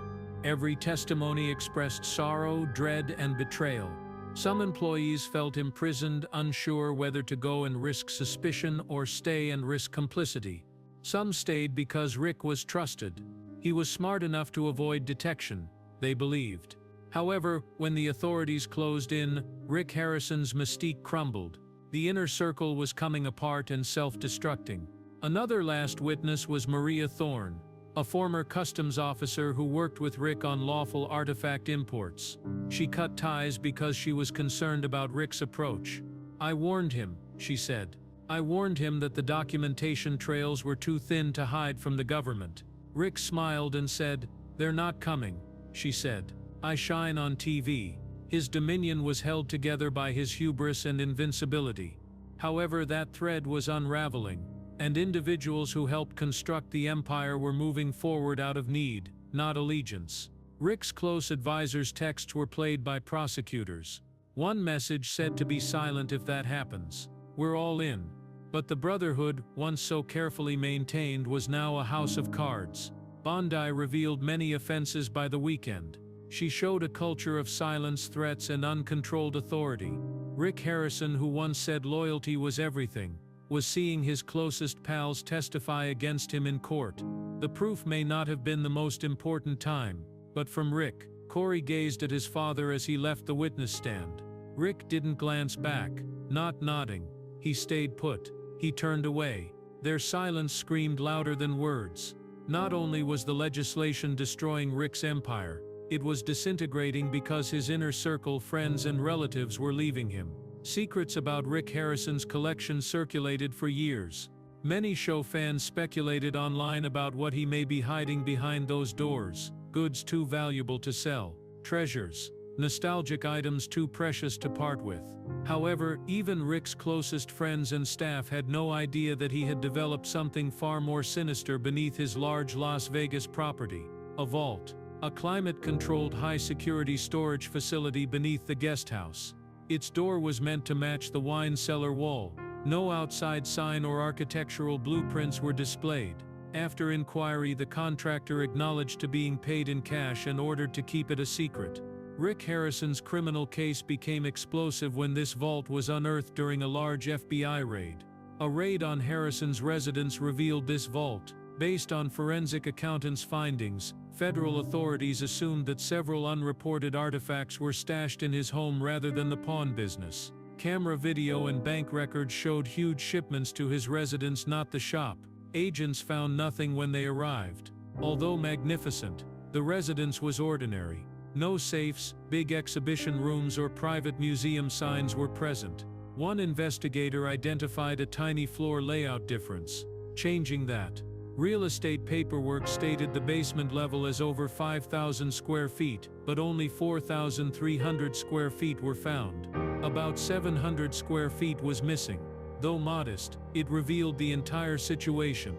Every testimony expressed sorrow, dread, and betrayal. Some employees felt imprisoned, unsure whether to go and risk suspicion or stay and risk complicity. Some stayed because Rick was trusted. He was smart enough to avoid detection, they believed. However, when the authorities closed in, Rick Harrison's mystique crumbled. The inner circle was coming apart and self-destructing. Another last witness was Maria Thorne, a former customs officer who worked with Rick on lawful artifact imports. She cut ties because she was concerned about Rick's approach. I warned him, she said. I warned him that the documentation trails were too thin to hide from the government. Rick smiled and said, "They're not coming," she said. I shine on TV. His dominion was held together by his hubris and invincibility. However, that thread was unraveling, and individuals who helped construct the empire were moving forward out of need, not allegiance. Rick's close advisors' texts were played by prosecutors. One message said to be silent if that happens. We're all in. But the Brotherhood, once so carefully maintained, was now a house of cards. Bondi revealed many offenses by the weekend. She showed a culture of silence, threats, and uncontrolled authority. Rick Harrison, who once said loyalty was everything, was seeing his closest pals testify against him in court. The proof may not have been the most important time, but from Rick, Corey gazed at his father as he left the witness stand. Rick didn't glance back, not nodding. He stayed put. He turned away. Their silence screamed louder than words. Not only was the legislation destroying Rick's empire, it was disintegrating because his inner circle, friends and relatives, were leaving him. Secrets about Rick Harrison's collection circulated for years. Many show fans speculated online about what he may be hiding behind those doors. Goods too valuable to sell. Treasures. Nostalgic items too precious to part with. However, even Rick's closest friends and staff had no idea that he had developed something far more sinister beneath his large Las Vegas property. A vault. A climate-controlled high-security storage facility beneath the guest house. Its door was meant to match the wine cellar wall. No outside sign or architectural blueprints were displayed. After inquiry, the contractor acknowledged to being paid in cash and ordered to keep it a secret. Rick Harrison's criminal case became explosive when this vault was unearthed during a large FBI raid. A raid on Harrison's residence revealed this vault. Based on forensic accountants' findings, federal authorities assumed that several unreported artifacts were stashed in his home rather than the pawn business. Camera video and bank records showed huge shipments to his residence, not the shop. Agents found nothing when they arrived. Although magnificent, the residence was ordinary. No safes, big exhibition rooms, or private museum signs were present. One investigator identified a tiny floor layout difference. Changing that. Real estate paperwork stated the basement level as over 5,000 square feet, but only 4,300 square feet were found. About 700 square feet was missing. Though modest, it revealed the entire situation.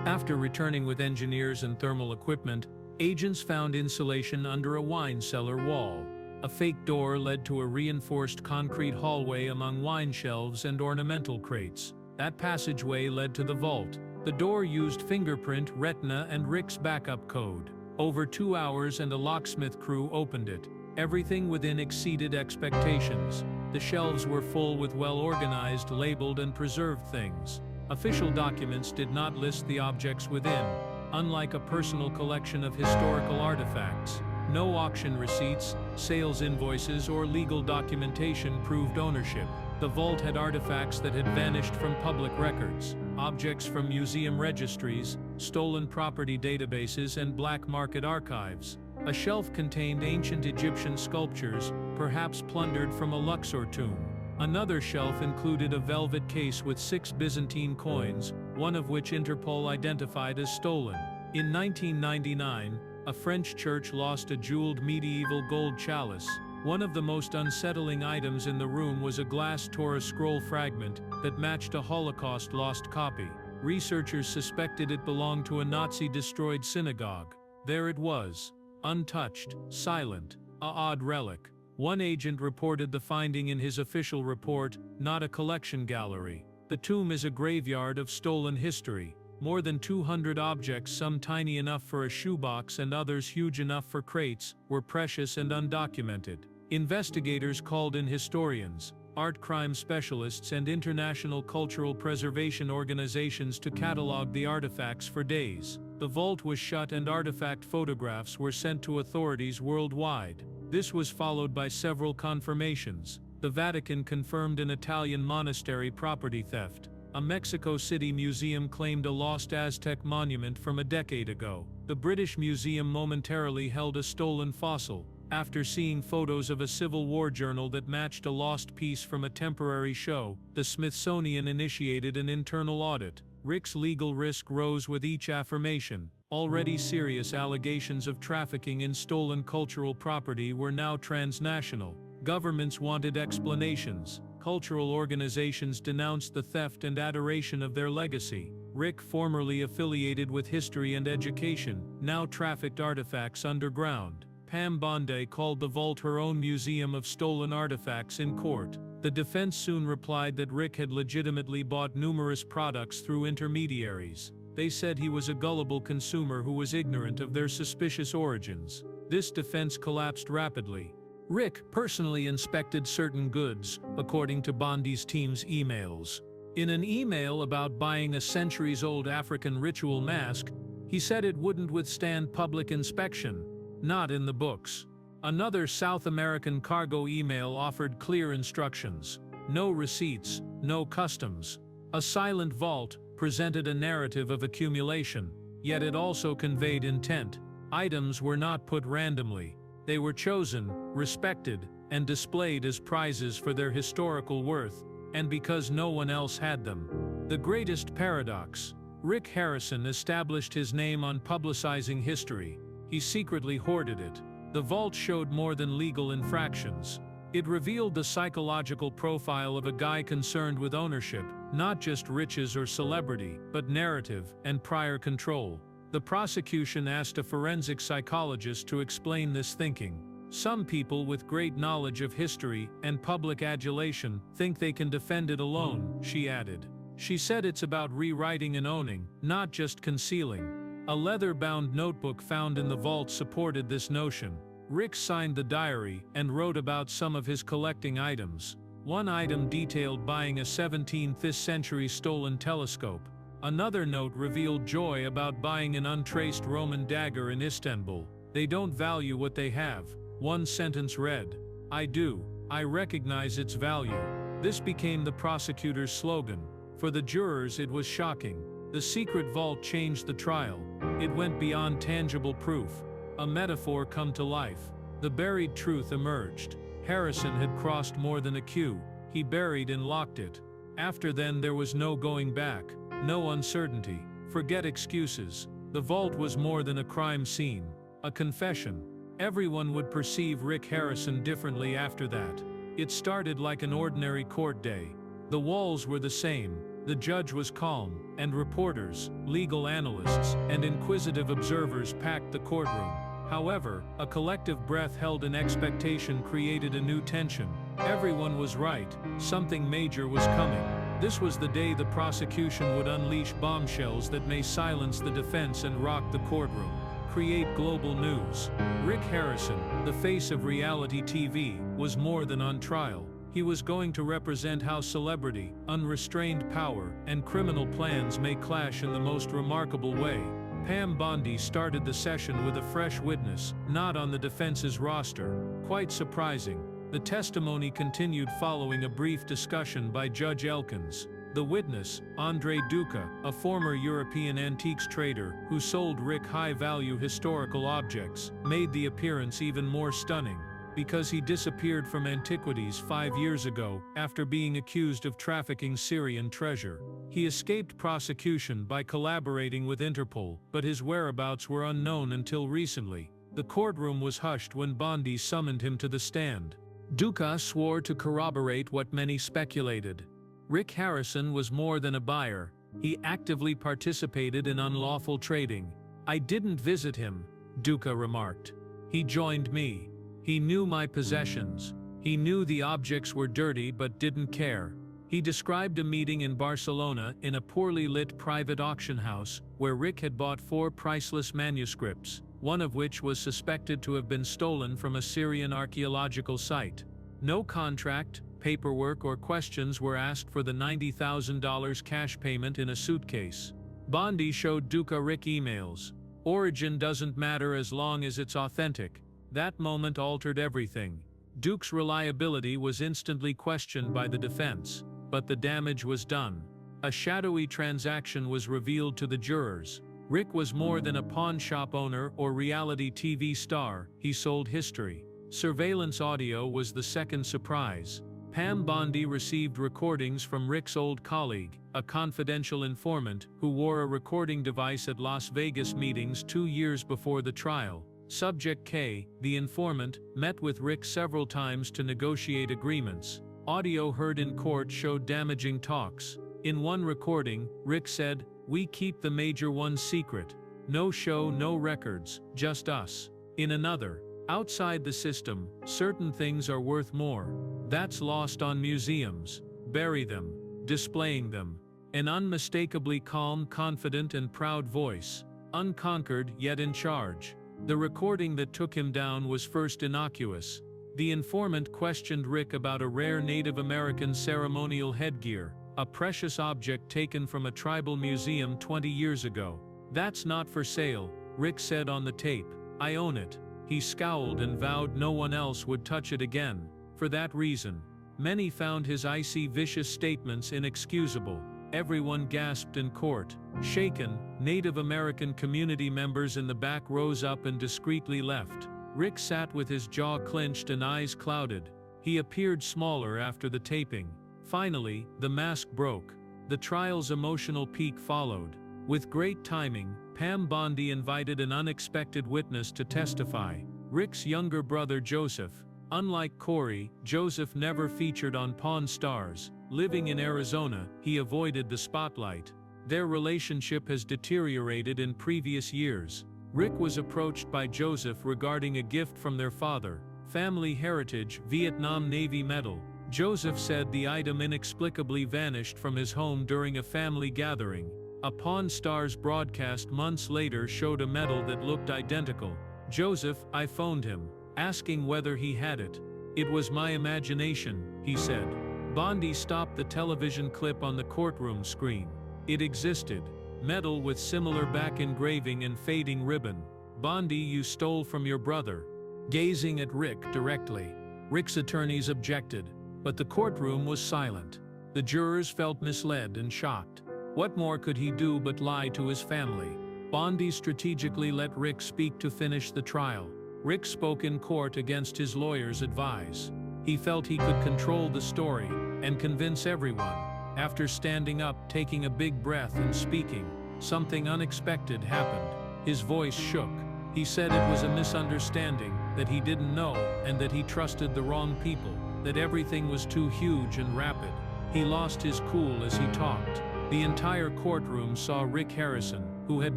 After returning with engineers and thermal equipment, agents found insulation under a wine cellar wall. A fake door led to a reinforced concrete hallway among wine shelves and ornamental crates. That passageway led to the vault. The door used fingerprint, retina, and Rick's backup code. Over 2 hours and a locksmith crew opened it. Everything within exceeded expectations. The shelves were full with well-organized, labeled, and preserved things. Official documents did not list the objects within. Unlike a personal collection of historical artifacts, no auction receipts, sales invoices, or legal documentation proved ownership. The vault had artifacts that had vanished from public records, objects from museum registries, stolen property databases, and black market archives. A shelf contained ancient Egyptian sculptures, perhaps plundered from a Luxor tomb. Another shelf included a velvet case with 6 Byzantine coins, one of which Interpol identified as stolen. In 1999, a French church lost a jeweled medieval gold chalice. One of the most unsettling items in the room was a glass Torah scroll fragment that matched a Holocaust lost copy. Researchers suspected it belonged to a Nazi-destroyed synagogue. There it was, untouched, silent, a odd relic. One agent reported the finding in his official report, not a collection gallery. The tomb is a graveyard of stolen history. More than 200 objects, some tiny enough for a shoebox and others huge enough for crates, were precious and undocumented. Investigators called in historians, art crime specialists, and international cultural preservation organizations to catalog the artifacts for days. The vault was shut and artifact photographs were sent to authorities worldwide. This was followed by several confirmations. The Vatican confirmed an Italian monastery property theft. A Mexico City museum claimed a lost Aztec monument from a decade ago. The British Museum momentarily held a stolen fossil, after seeing photos of a Civil War journal that matched a lost piece from a temporary show. The Smithsonian initiated an internal audit. Rick's legal risk rose with each affirmation. Already serious allegations of trafficking in stolen cultural property were now transnational. Governments wanted explanations. Cultural organizations denounced the theft and adoration of their legacy. Rick, formerly affiliated with history and education, now trafficked artifacts underground. Pam Bondi called the vault her own museum of stolen artifacts in court. The defense soon replied that Rick had legitimately bought numerous products through intermediaries. They said he was a gullible consumer who was ignorant of their suspicious origins. This defense collapsed rapidly. Rick personally inspected certain goods, according to Bondi's team's emails. In an email about buying a centuries-old African ritual mask, he said it wouldn't withstand public inspection. Not in the books. Another South American cargo email offered clear instructions. No receipts, no customs. A silent vault presented a narrative of accumulation, yet it also conveyed intent. Items were not put randomly. They were chosen, respected, and displayed as prizes for their historical worth, and because no one else had them. The greatest paradox. Rick Harrison established his name on publicizing history. He secretly hoarded it. The vault showed more than legal infractions. It revealed the psychological profile of a guy concerned with ownership, not just riches or celebrity, but narrative and prior control. The prosecution asked a forensic psychologist to explain this thinking. Some people with great knowledge of history and public adulation think they can defend it alone, she added. She said it's about rewriting and owning, not just concealing. A leather-bound notebook found in the vault supported this notion. Rick signed the diary and wrote about some of his collecting items. One item detailed buying a 17th century stolen telescope. Another note revealed joy about buying an untraced Roman dagger in Istanbul. They don't value what they have. One sentence read, "I do. I recognize its value." This became the prosecutor's slogan. For the jurors, it was shocking. The secret vault changed the trial. It went beyond tangible proof. A metaphor come to life. The buried truth emerged. Harrison had crossed more than a Q. He buried and locked it. After then there was no going back. No uncertainty. Forget excuses. The vault was more than a crime scene. A confession. Everyone would perceive Rick Harrison differently after that. It started like an ordinary court day. The walls were the same. The judge was calm, and reporters, legal analysts, and inquisitive observers packed the courtroom. However, a collective breath held in expectation created a new tension. Everyone was right. Something major was coming. This was the day the prosecution would unleash bombshells that may silence the defense and rock the courtroom. Create global news. Rick Harrison, the face of reality TV, was more than on trial. He was going to represent how celebrity, unrestrained power, and criminal plans may clash in the most remarkable way. Pam Bondi started the session with a fresh witness, not on the defense's roster. Quite surprising. The testimony continued following a brief discussion by Judge Elkins. The witness, Andrei Duca, a former European antiques trader who sold Rick high-value historical objects, made the appearance even more stunning, because he disappeared from antiquities 5 years ago after being accused of trafficking Syrian treasure. He escaped prosecution by collaborating with Interpol, but his whereabouts were unknown until recently. The courtroom was hushed when Bondi summoned him to the stand. Duca swore to corroborate what many speculated. Rick Harrison was more than a buyer. He actively participated in unlawful trading. "I didn't visit him," Duca remarked. "He joined me. He knew my possessions. He knew the objects were dirty but didn't care." He described a meeting in Barcelona in a poorly lit private auction house where Rick had bought 4 priceless manuscripts, one of which was suspected to have been stolen from a Syrian archaeological site. No contract, paperwork or questions were asked for the $90,000 cash payment in a suitcase. Bondi showed Duca Rick emails. "Origin doesn't matter as long as it's authentic." That moment altered everything. Duke's reliability was instantly questioned by the defense, but the damage was done. A shadowy transaction was revealed to the jurors. Rick was more than a pawn shop owner or reality TV star, he sold history. Surveillance audio was the second surprise. Pam Bondi received recordings from Rick's old colleague, a confidential informant who wore a recording device at Las Vegas meetings 2 years before the trial. Subject K, the informant, met with Rick several times to negotiate agreements. Audio heard in court showed damaging talks. In one recording, Rick said, "We keep the major ones secret. No show, no records, just us." In another, "Outside the system, certain things are worth more. That's lost on museums. Bury them. Displaying them." An unmistakably calm, confident and proud voice. Unconquered yet in charge. The recording that took him down was first innocuous. The informant questioned Rick about a rare Native American ceremonial headgear, a precious object taken from a tribal museum 20 years ago. "That's not for sale," Rick said on the tape. "I own it." He scowled and vowed no one else would touch it again. For that reason, many found his icy, vicious statements inexcusable. Everyone gasped in court. Shaken, Native American community members in the back rose up and discreetly left. Rick sat with his jaw clenched and eyes clouded. He appeared smaller after the taping. Finally, the mask broke. The trial's emotional peak followed. With great timing, Pam Bondi invited an unexpected witness to testify. Rick's younger brother Joseph. Unlike Corey, Joseph never featured on Pawn Stars. Living in Arizona, he avoided the spotlight. Their relationship has deteriorated in previous years. Rick was approached by Joseph regarding a gift from their father, family heritage, Vietnam Navy medal. Joseph said the item inexplicably vanished from his home during a family gathering. A Pawn Stars broadcast months later showed a medal that looked identical. "Joseph, I phoned him, asking whether he had it. It was my imagination," he said. Bondi stopped the television clip on the courtroom screen. It existed. Medal with similar back engraving and fading ribbon. "Bondi, you stole from your brother." Gazing at Rick directly, Rick's attorneys objected, but the courtroom was silent. The jurors felt misled and shocked. What more could he do but lie to his family? Bondi strategically let Rick speak to finish the trial. Rick spoke in court against his lawyer's advice. He felt he could control the story and convince everyone. After standing up, taking a big breath and speaking, something unexpected happened. His voice shook. He said it was a misunderstanding, that he didn't know, and that he trusted the wrong people, that everything was too huge and rapid. He lost his cool as he talked. The entire courtroom saw Rick Harrison, who had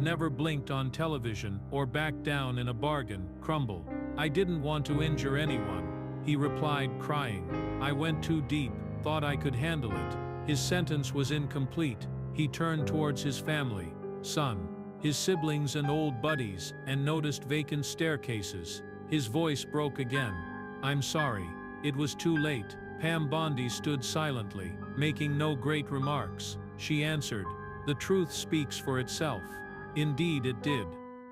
never blinked on television or backed down in a bargain, crumble. "I didn't want to injure anyone," he replied, crying. "I went too deep, thought I could handle it." His sentence was incomplete. He turned towards his family, son, his siblings and old buddies, and noticed vacant staircases. His voice broke again. "I'm sorry. It was too late." Pam Bondi stood silently, making no great remarks. She answered, "The truth speaks for itself." Indeed it did.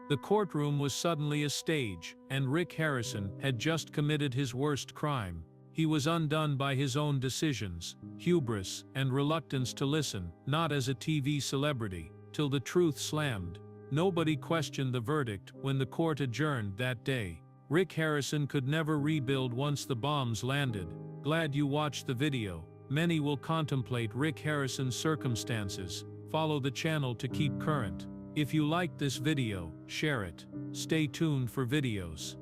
The courtroom was suddenly a stage, and Rick Harrison had just committed his worst crime. He was undone by his own decisions, hubris, and reluctance to listen, not as a TV celebrity, till the truth slammed. Nobody questioned the verdict when the court adjourned that day. Rick Harrison could never rebuild once the bombs landed. Glad you watched the video. Many will contemplate Rick Harrison's circumstances. Follow the channel to keep current. If you liked this video, share it. Stay tuned for videos.